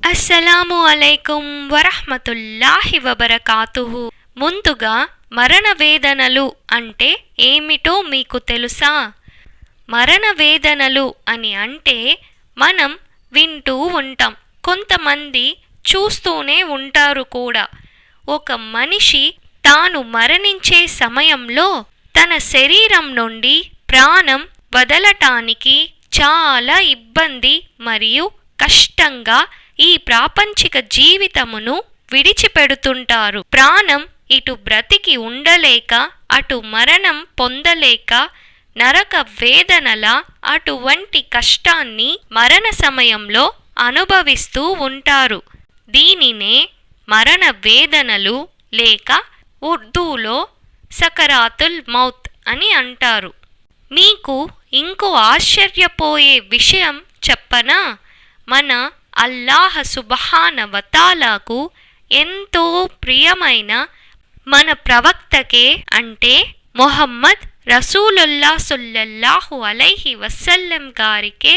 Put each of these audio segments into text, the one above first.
అస్సలాము అలైకుం వరహ్మతుల్లాహి వబరకాతుహు. ముందుగా మరణ వేదనలు అంటే ఏమిటో మీకు తెలుసా? మరణ వేదనలు అని అంటే మనం వింటూ ఉంటాం, కొంతమంది చూస్తూనే ఉంటారు కూడా. ఒక మనిషి తాను మరణించే సమయంలో తన శరీరం నుండి ప్రాణం వదలటానికి చాలా ఇబ్బంది మరియు కష్టంగా ఈ ప్రాపంచిక జీవితమును విడిచిపెడుతుంటారు. ప్రాణం ఇటు బ్రతికి ఉండలేక అటు మరణం పొందలేక నరక వేదనల అటువంటి కష్టాన్ని మరణ సమయంలో అనుభవిస్తూ ఉంటారు. దీనినే మరణ వేదనలు లేక ఉర్దూలో సకరాతుల్ మౌత్ అని అంటారు. మీకు ఇంకో ఆశ్చర్యపోయే విషయం చెప్పనా? మన అల్లాహ్ సుబ్హాన వతాలాకు ఎంతో ప్రియమైన మన ప్రవక్తకే అంటే మొహమ్మద్ రసూలుల్లా సల్లల్లాహు అలైహి వసల్లం గారికే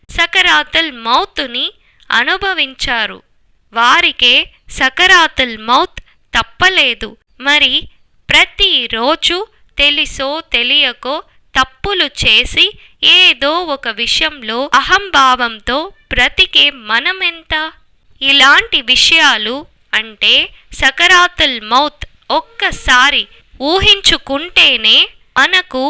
సకరాతుల్ మౌత్ని అనుభవించారు. వారికే సకరాతుల్ మౌత్ తప్పలేదు. మరి ప్రతిరోజు తెలిసో తెలియకో తప్పులు చేసి ఏదో ఒక విషయంలో అహంభావంతో బ్రతికే మనమెంత? ఇలాంటి విషయాలు అంటే సకరాతుల్ మౌత్ ఒక్కసారి ఊహించుకుంటేనే మనకు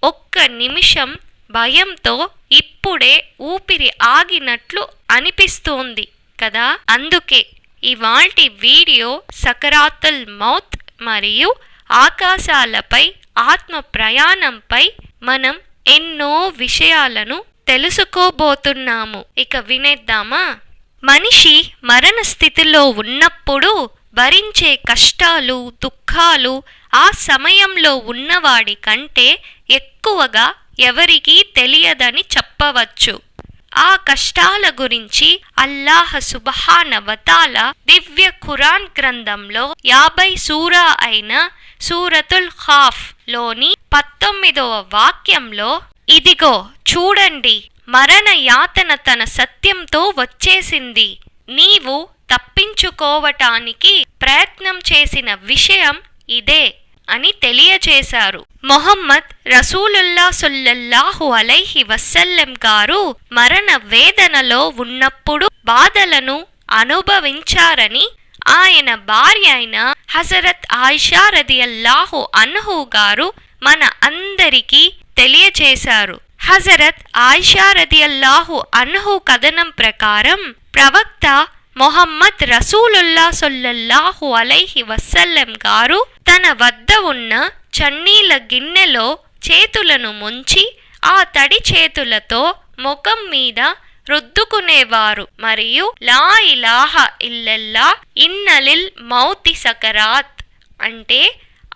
ఒక్క నిమిషం భయంతో ఇప్పుడే ఊపిరి ఆగినట్లు అనిపిస్తోంది కదా. అందుకే ఇవాల్టి వీడియో సకరాతుల్ మౌత్ మరియు ఆకాశాలపై ఆత్మ ప్రయాణంపై మనం ఎన్నో విషయాలను తెలుసుకోబోతున్నాము. ఇక వినేద్దామా? మనిషి మరణ స్థితిలో ఉన్నప్పుడు భరించే కష్టాలు దుఃఖాలు ఆ సమయంలో ఉన్నవాడి కంటే ఎక్కువగా ఎవరికీ తెలియదని చెప్పవచ్చు. ఆ కష్టాల గురించి అల్లాహ్ సుబ్హాన వతాలా దివ్య ఖురాన్ గ్రంథంలో 50 సూరా అయిన సూరతుల్ ఖాఫ్ లోని 19వ వాక్యంలో, ఇదిగో చూడండి, మరణ యాతన తన సత్యంతో వచ్చేసింది, నీవు తప్పించుకోవటానికి ప్రయత్నం చేసిన విషయం ఇదే అని తెలియచేశారు. మొహమ్మద్ రసూలుల్లా సల్లల్లాహు అలైహి వసల్లం గారు మరణ వేదనలో ఉన్నప్పుడు బాధలను అనుభవించారని ఆయన భార్య అయిన హజరత్ ఆయిషా రదియల్లాహు అన్హు గారు మన అందరికీ తెలియచేశారు. హజరత్ ఆయిషా రదియల్లాహు అన్హు కథనం ప్రకారం ప్రవక్త మొహమ్మద్ రసూలుల్లా సల్లల్లాహు అలైహి వసల్లం గారు తన వద్ద ఉన్న చన్నీల గిన్నెలో చేతులను ముంచి ఆ తడి చేతులతో ముఖం మీద రుద్దుకునేవారు మరియు లా ఇలాహ ఇల్లల్లా ఇన్నలిల్ మౌతి సకరాత్ అంటే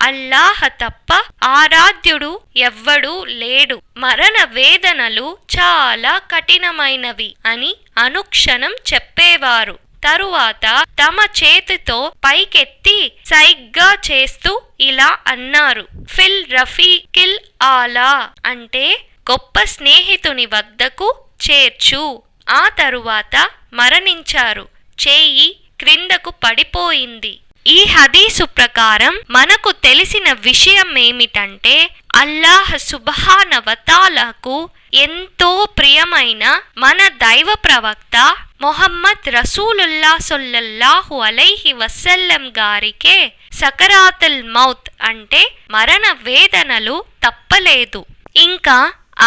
అల్లాహ్ తప్ప ఆరాధ్యుడు ఎవ్వడూ లేడు, మరణ వేదనలు చాలా కఠినమైనవి అని అనుక్షణం చెప్పేవారు. తరువాత తమ చేతితో పైకెత్తి సైగ్గా చేస్తూ ఇలా అన్నారు, ఫిల్ రఫీకిల్ ఆలా అంటే గొప్ప స్నేహితుని వద్దకు చేర్చు. ఆ తరువాత మరణించారు. చేయి క్రిందకు పడిపోయింది. ఈ హదీసు ప్రకారం మనకు తెలిసిన విషయం ఏమిటంటే అల్లాహ్ సుబ్హాన వతాలాకు ఎంతో ప్రియమైన మన దైవ ప్రవక్త మొహమ్మద్ రసూలుల్లా సల్లల్లాహు అలైహి వసల్లం గారికే సకరాతుల్ మౌత్ అంటే మరణ వేదనలు తప్పలేదు. ఇంకా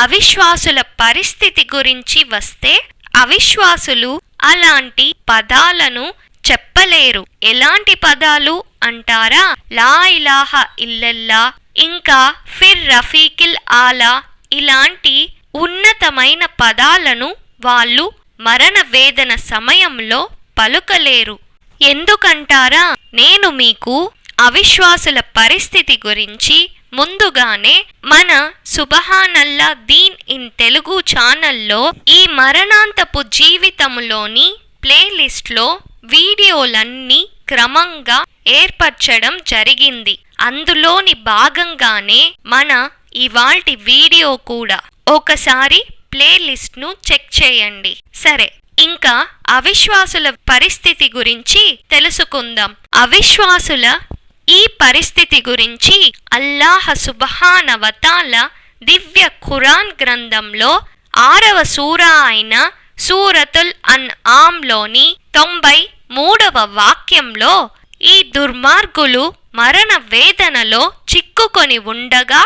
అవిశ్వాసుల పరిస్థితి గురించి వస్తే, అవిశ్వాసులు అలాంటి పదాలను చెప్పలేరు. ఎలాంటి పదాలు అంటారా? లా ఇలాహ ఇల్లల్లా ఇంకా ఫిర్ రఫీకిల్ ఆలా ఇలాంటి ఉన్నతమైన పదాలను వాళ్ళు మరణ వేదన సమయంలో పలుకలేరు. ఎందుకంటారా? నేను మీకు అవిశ్వాసుల పరిస్థితి గురించి ముందుగానే మన సుబహానల్లా దీన్ ఇన్ తెలుగు ఛానల్లో ఈ మరణాంతపు జీవితంలోని ప్లేలిస్ట్లో వీడియోలన్నీ క్రమంగా ఏర్పరచడం జరిగింది. అందులోని భాగంగానే మన ఇవాల్టి వీడియో కూడా. ఒకసారి ప్లేలిస్ట్ను చెక్ చేయండి. సరే, ఇంకా అవిశ్వాసుల పరిస్థితి గురించి తెలుసుకుందాం. అవిశ్వాసుల ఈ పరిస్థితి గురించి అల్లాహ్ సుబ్హాన వ తఆలా దివ్య ఖురాన్ గ్రంథంలో 6వ సూరా అయిన సూరతుల్ అన్ఆమ్లోని 93వ వాక్యంలో ఈ దుర్మార్గులు మరణ వేదనలో చిక్కుకొని ఉండగా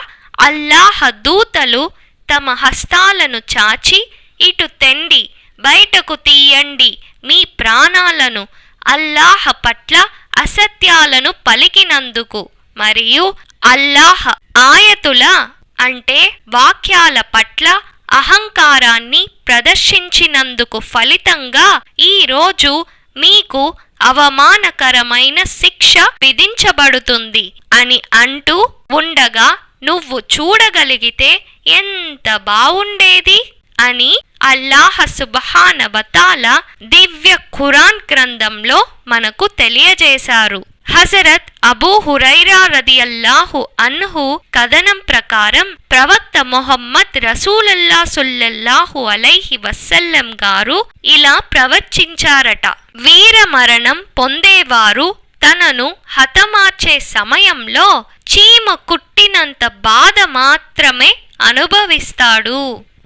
అల్లాహ్ దూతలు తమ హస్తాలను చాచి ఇటు తెండి, బయటకు తీయండి మీ ప్రాణాలను అల్లాహ్ పట్ల అసత్యాలను పలికినందుకు మరియు అల్లాహ్ ఆయతుల అంటే వాక్యాల పట్ల అహంకారాన్ని ప్రదర్శించినందుకు ఫలితంగా ఈరోజు మీకు అవమానకరమైన శిక్ష విధించబడుతుంది అని అంటూ ఉండగా నువ్వు చూడగలిగితే ఎంత బావుండేది అని అల్లాహ్ సుబ్హాన వ తఆలా దివ్య ఖురాన్ గ్రంథంలో మనకు తెలియజేశారు. హజరత్ అబూ హురైరా రదియల్లాహు అన్హు కథనం ప్రకారం ప్రవక్త మొహమ్మద్ రసూలుల్లాహ్ సల్లల్లాహు అలైహి వసల్లం గారు ఇలా ప్రవచించారట: వీరమరణం పొందేవారు తనను హతమార్చే సమయంలో చీమ కుట్టినంత బాధ మాత్రమే అనుభవిస్తాడు.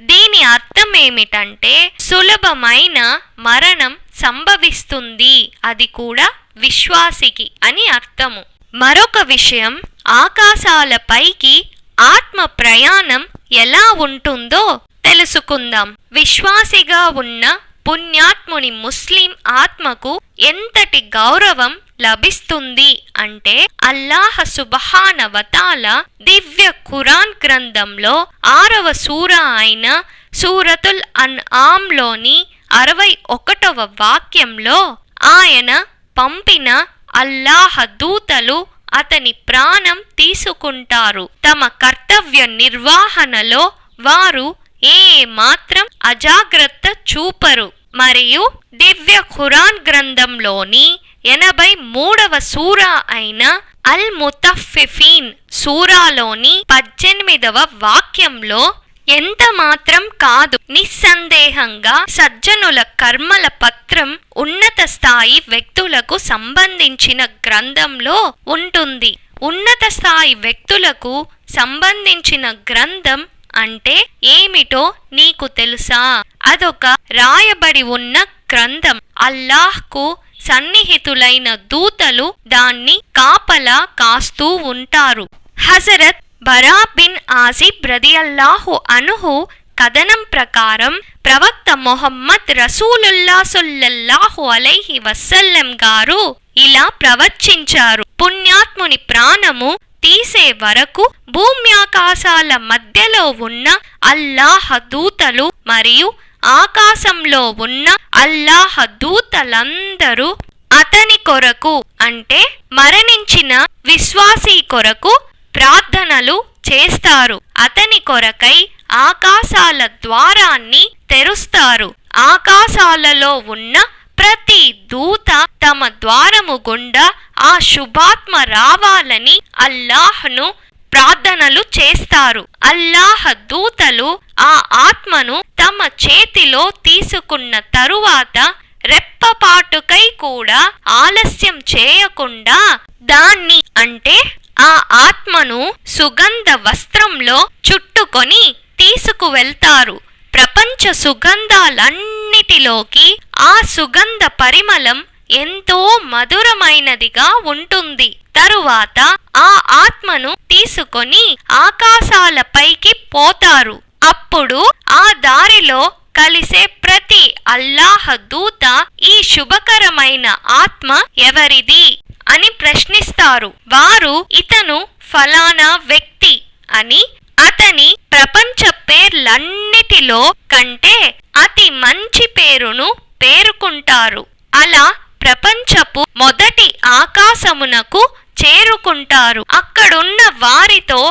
దీని అర్థం ఏమిటంటే సులభమైన మరణం సంభవిస్తుంది, అది కూడా విశ్వాసికి అని అర్థము. మరొక విషయం, ఆకాశాలపైకి ఆత్మ ప్రయాణం ఎలా ఉంటుందో తెలుసుకుందాం. విశ్వాసిగా ఉన్న పుణ్యాత్ముని ముస్లిం ఆత్మకు ఎంతటి గౌరవం లభిస్తుంది అంటే అల్లాహ్ సుబ్హాన వ తఆలా దివ్య ఖురాన్ గ్రంథంలో 6వ సూరా అయిన సూరతుల్ అన్ఆమ్లోని 61వ వాక్యంలో ఆయన పంపిన అల్లాహ్ దూతలు అతని ప్రాణం తీసుకుంటారు. తమ కర్తవ్య నిర్వహణలో వారు ఏ మాత్రం అజాగ్రత్త చూపరు. మరియు దివ్య ఖురాన్ గ్రంథంలోని 83వ సూరా అయిన అల్ ముతఫ్ఫిఫీన్ సూరాలోని 18వ వాక్యంలో ఎంత మాత్రం కాదు, నిస్సందేహంగా సజ్జనుల కర్మల పత్రం ఉన్నత స్థాయి వ్యక్తులకు సంబంధించిన గ్రంథంలో ఉంటుంది. ఉన్నత స్థాయి వ్యక్తులకు సంబంధించిన గ్రంథం అంటే ఏమిటో నీకు తెలుసా? అదొక రాయబడి ఉన్న గ్రంథం. అల్లాహ్కు సన్నిహితులైన దూతలు దాన్ని కాపలా కాస్తూ ఉంటారు. హజరత్ బరా బిన్ ఆజిబ్ రదియల్లాహు అన్హు కథనం ప్రకారం ప్రవక్త మొహమ్మద్ రసూలుల్లాహ్ సల్లల్లాహు అలైహి వసల్లం గారు ఇలా ప్రవచించారు: పుణ్యాత్ముని ప్రాణము తీసే వరకు భూమ్యాకాశాల మధ్యలో ఉన్న అల్లాహ్ దూతలు మరియు ఆకాశంలో ఉన్న అల్లాహ్ దూతలందరూ అతని కొరకు అంటే మరణించిన విశ్వాసీ కొరకు ప్రార్థనలు చేస్తారు. అతని కొరకై ఆకాశాల ద్వారాన్ని తెరుస్తారు. ఆకాశాలలో ఉన్న ప్రతి దూత తమ ద్వారము గుండా ఆ శుభాత్మ రావాలని అల్లాహ్ను ప్రార్థనలు చేస్తారు. అల్లాహ్ దూతలు ఆ ఆత్మను తమ చేతిలో తీసుకున్న తరువాత రెప్పపాటుకై కూడా ఆలస్యం చేయకుండా దాన్ని అంటే ఆ ఆత్మను సుగంధ వస్త్రంలో చుట్టుకొని తీసుకువెళ్తారు. ప్రపంచ సుగంధాలన్నిటిలోకి ఆ సుగంధ పరిమళం ఎంతో మధురమైనదిగా ఉంటుంది. తరువాత ఆ ఆత్మను తీసుకొని ఆకాశాలపైకి పోతారు. అప్పుడు ఆ దారిలో కలిసే ప్రతి అల్లాహ్ దూత ఈ శుభకరమైన ఆత్మ ఎవరిది అని ప్రశ్నిస్తారు. వారు ఇతను ఫలానా వ్యక్తి అని అతని ప్రపంచ పేర్లన్నిటిలో కంటే అతి మంచి పేరును పేర్కొంటారు. అలా ప్రపంచపు మొదటి ఆకాశమునకు చేరుకుంటారు. అక్కడున్న వారితో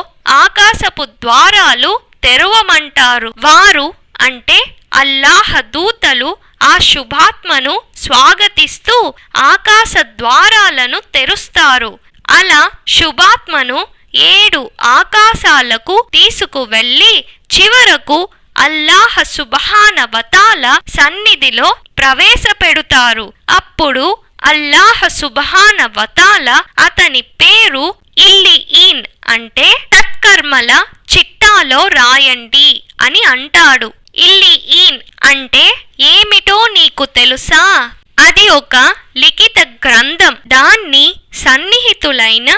ఆకాశపు ద్వారాలు తెరవమంటారు. వారు అంటే అల్లాహ్ దూతలు ఆ శుభాత్మను స్వాగతిస్తూ ఆకాశ ద్వారాలను తెరుస్తారు. అలా శుభాత్మను 7 ఆకాశాలకు తీసుకువెళ్లి చివరకు అల్లాహ్ సుబ్హానహు వ తఆలా సన్నిధిలో ప్రవేశపెడుతారు. అప్పుడు అల్లాహ్ సుబ్హానహు వ తఆలా అతని పేరు ఇల్లియీన్ అంటే సత్కర్మల చిట్టాలో రాయండి అని అంటాడు. ఇల్లియీన్ అంటే ఏమిటో నీకు తెలుసా? అది ఒక లిఖిత గ్రంథం. దాన్ని సన్నిహితులైన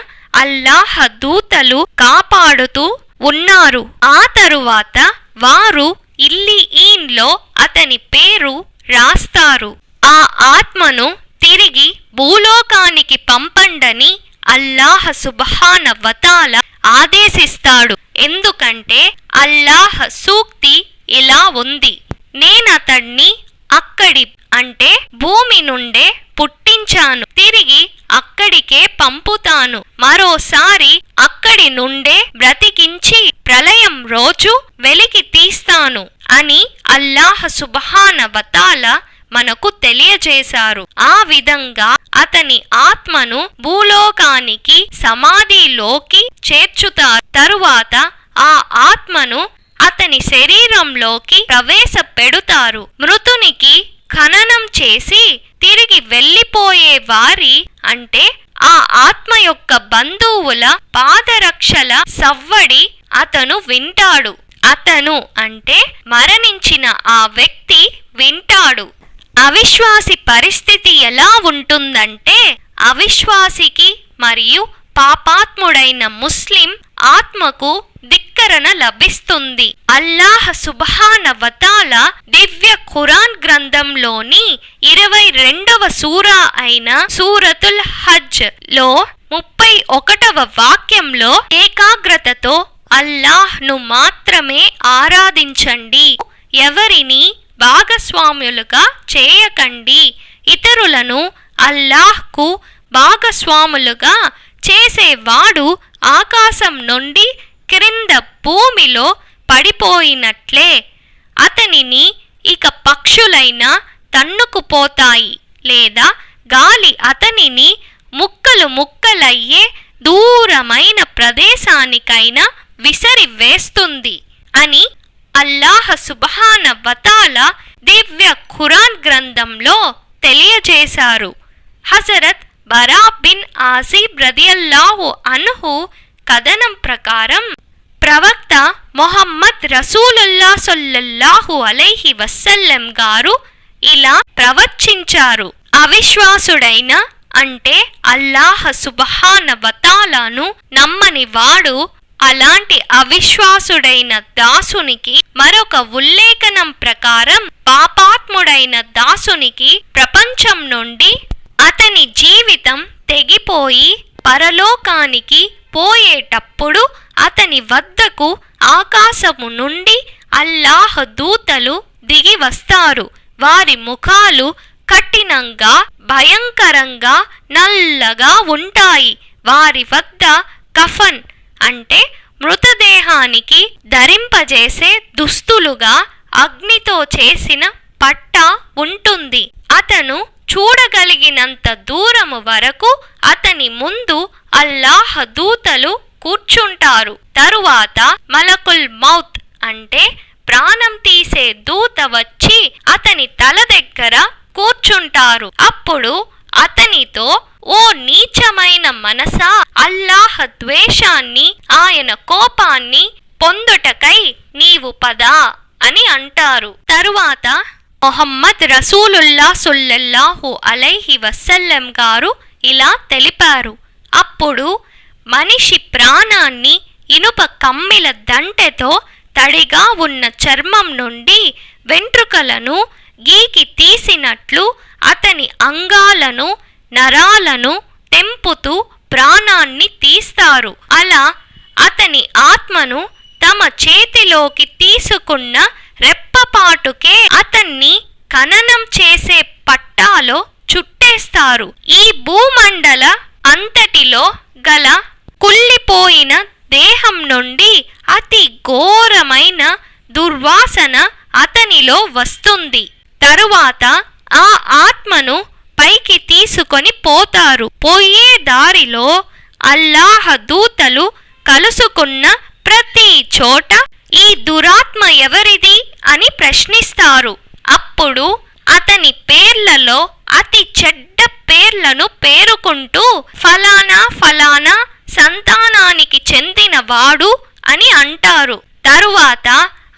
అల్లాహ్ దూతలు కాపాడుతూ ఉన్నారు. ఆ తరువాత వారు ఇల్లియీన్లో అతని పేరు రాస్తారు. ఆ ఆత్మను తిరిగి భూలోకానికి పంపండని అల్లాహ్ సుబ్హానహు వ తఆలా ఆదేశిస్తాడు. ఎందుకంటే అల్లాహ్ సూక్తి ఇలా ఉంది: నేనతన్ని అక్కడి అంటే భూమి నుండే పుట్టించాను, తిరిగి అక్కడికే పంపుతాను, మరోసారి అక్కడి నుండే బ్రతికించి ప్రళయం రోజు వెలికి తీస్తాను అని అల్లాహ్ సుబ్హానహు వ తఆలా మనకు తెలియజేశారు. ఆ విధంగా అతని ఆత్మను భూలోకానికి సమాధిలోకి చేర్చుతారు. తరువాత ఆ ఆత్మను అతని శరీరంలోకి ప్రవేశపెడుతారు. మృతునికి ఖననం చేసి తిరిగి వెళ్లిపోయే వారి అంటే ఆ ఆత్మ యొక్క బంధువుల పాదరక్షల సవ్వడి అతను వింటాడు. అతను అంటే మరణించిన ఆ వ్యక్తి వింటాడు. అవిశ్వాసి పరిస్థితి ఎలా ఉంటుందంటే, అవిశ్వాసికి మరియు పాపాత్ముడైన ముస్లిం ఆత్మకు ధిక్కరణ లభిస్తుంది. అల్లాహ్ సుబ్హానహు వ తఆలా దివ్య ఖురాన్ గ్రంథంలోని 22వ సూరా అయిన సూరతుల్ హజ్ లో 31వ వాక్యంలో ఏకాగ్రతతో అల్లాహ్ను మాత్రమే ఆరాధించండి, ఎవరిని భాగస్వాములుగా చేయకండి, ఇతరులను అల్లాహ్కు భాగస్వాములుగా చేసేవాడు ఆకాశం నుండి క్రింద భూమిలో పడిపోయినట్లే, అతనిని ఇక పక్షులైనా తన్నుకుపోతాయి లేదా గాలి అతనిని ముక్కలు ముక్కలయ్యే దూరమైన ప్రదేశానికైనా విసిరివేస్తుంది అని అల్లాహ్ సుబ్హానహు వ తఆలా దివ్య ఖురాన్ గ్రంథంలో తెలియజేశారు. హజరత్ బరా బిన్ ఆసిబ్ రదియల్లాహు అన్హు కథనం ప్రకారం ప్రవక్త మొహమ్మద్ రసూలుల్లాహ్ సల్లల్లాహు అలైహి వసల్లం గారు ఇలా ప్రవచించారు: అవిశ్వాసుడైన అంటే అల్లాహ్ సుబ్హానహు వ తఆలాను నమ్మని వాడు అలాంటి అవిశ్వాసుడైన దాసునికి మరొక ఉల్లేఖనం ప్రకారం పాపాత్ముడైన దాసునికి ప్రపంచం నుండి అతని జీవితం తెగిపోయి పరలోకానికి పోయేటప్పుడు అతని వద్దకు ఆకాశము నుండి అల్లాహ్ దూతలు దిగి వస్తారు. వారి ముఖాలు కఠినంగా భయంకరంగా నల్లగా ఉంటాయి. వారి వద్ద కఫన్ అంటే మృతదేహానికి ధరింపజేసే దుస్తులుగా అగ్నితో చేసిన పట్ట ఉంటుంది. అతను చూడగలిగినంత దూరము వరకు అతని ముందు అల్లాహ్ దూతలు కూర్చుంటారు. తరువాత మలకుల్ మౌత్ అంటే ప్రాణం తీసే దూత వచ్చి అతని తల దగ్గర కూర్చుంటారు. అప్పుడు అతనితో, ఓ నీచమైన మనసా, అల్లాహ్ ద్వేషాన్ని ఆయన కోపాన్ని పొందుటకై నీవు పదా అని అంటారు. తరువాత మొహమ్మద్ రసూలుల్లాహ్ సల్లల్లాహు అలైహి వసల్లం గారు ఇలా తెలిపారు: అప్పుడు మనిషి ప్రాణాన్ని ఇనుప కమ్మిల దంటెతో తడిగా ఉన్న చర్మం నుండి వెంట్రుకలను గీకి తీసినట్లు అతని అంగాలను నరాలను తెంపుతూ ప్రాణాన్ని తీస్తారు. అలా అతని ఆత్మను తమ చేతిలోకి తీసుకున్న రెప్పపాటుకే అతన్ని ఖననం చేసే పట్టాలో చుట్టేస్తారు. ఈ భూమండల అంతటిలో గల కుళ్ళిపోయిన దేహం నుండి అతి ఘోరమైన దుర్వాసన అతనిలో వస్తుంది. తరువాత ఆ ఆత్మను పైకి తీసుకొని పోతారు. పోయే దారిలో అల్లాహ్ దూతలు కలుసుకున్న ప్రతి చోట ఈ దురాత్మ ఎవరిది అని ప్రశ్నిస్తారు. అప్పుడు అతని పేర్లలో అతి చెడ్డ పేర్లను పేరుకుంటూ ఫలానా ఫలానా సంతానానికి చెందిన వాడు అని అంటారు. తరువాత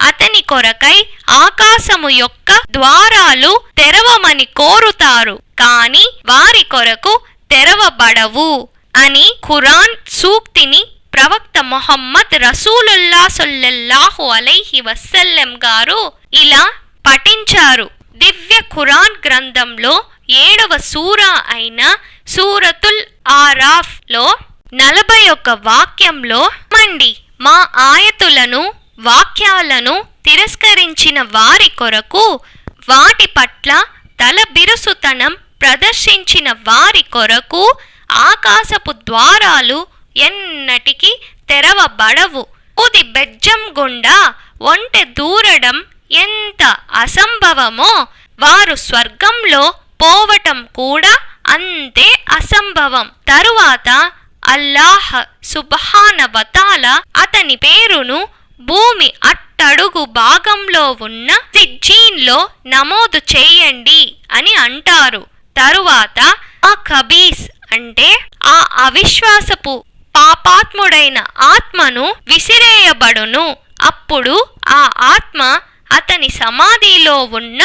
అతని కొరకై ఆకాశము యొక్క ద్వారాలు తెరవమని కోరుతారు, కాని వారి కొరకు తెరవబడవు అని ఖురాన్ సూక్తిని ప్రవక్త మొహమ్మద్ రసూలుల్లా సల్లల్లాహు అలైహి వసల్లం గారు ఇలా పఠించారు. దివ్య ఖురాన్ గ్రంథంలో 7వ సూరా అయిన సూరతుల్ ఆరాఫ్ లో 41 వాక్యంలో మండి మా ఆయతులను వాక్యాలను తిరస్కరించిన వారి కొరకు, వాటి పట్ల తలబిరుసుతనం ప్రదర్శించిన వారి కొరకు ఆకాశపు ద్వారాలు ఎన్నటికీ తెరవబడవు. ఉది బెజ్జం గుండా ఒంటె దూరడం ఎంత అసంభవమో వారు స్వర్గంలో పోవటం కూడా అంతే అసంభవం. తరువాత అల్లాహ్ సుబ్హానహు వ తఆలా అతని పేరును భూమి అట్టడుగు భాగంలో ఉన్న సిజ్జీన్లో నమోదు చేయండి అని అంటారు. తరువాత ఆ ఖబీస్ అంటే ఆ అవిశ్వాసపు పాపాత్ముడైన ఆత్మను విసిరేయబడును. అప్పుడు ఆ ఆత్మ అతని సమాధిలో ఉన్న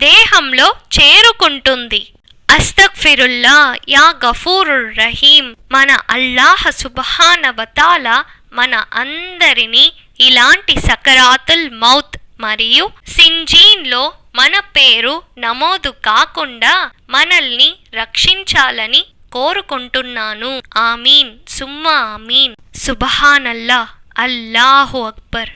దేహంలో చేరుకుంటుంది. అస్తగ్ఫిరుల్లా యా గఫూరుర్ రహీం. మన అల్లాహ్ సుబ్హానహు వ తఆలా మన అందరినీ ఇలాంటి సకరాతుల్ మౌత్ మరియు సిజ్జీన్లో మన పేరు నమోదు కాకుండా మనల్ని రక్షించాలని కోరుకుంటున్నాను. ఆమీన్ సుమ్మా ఆమీన్. సుబ్హానల్లాహ్. అల్లాహు అక్బర్.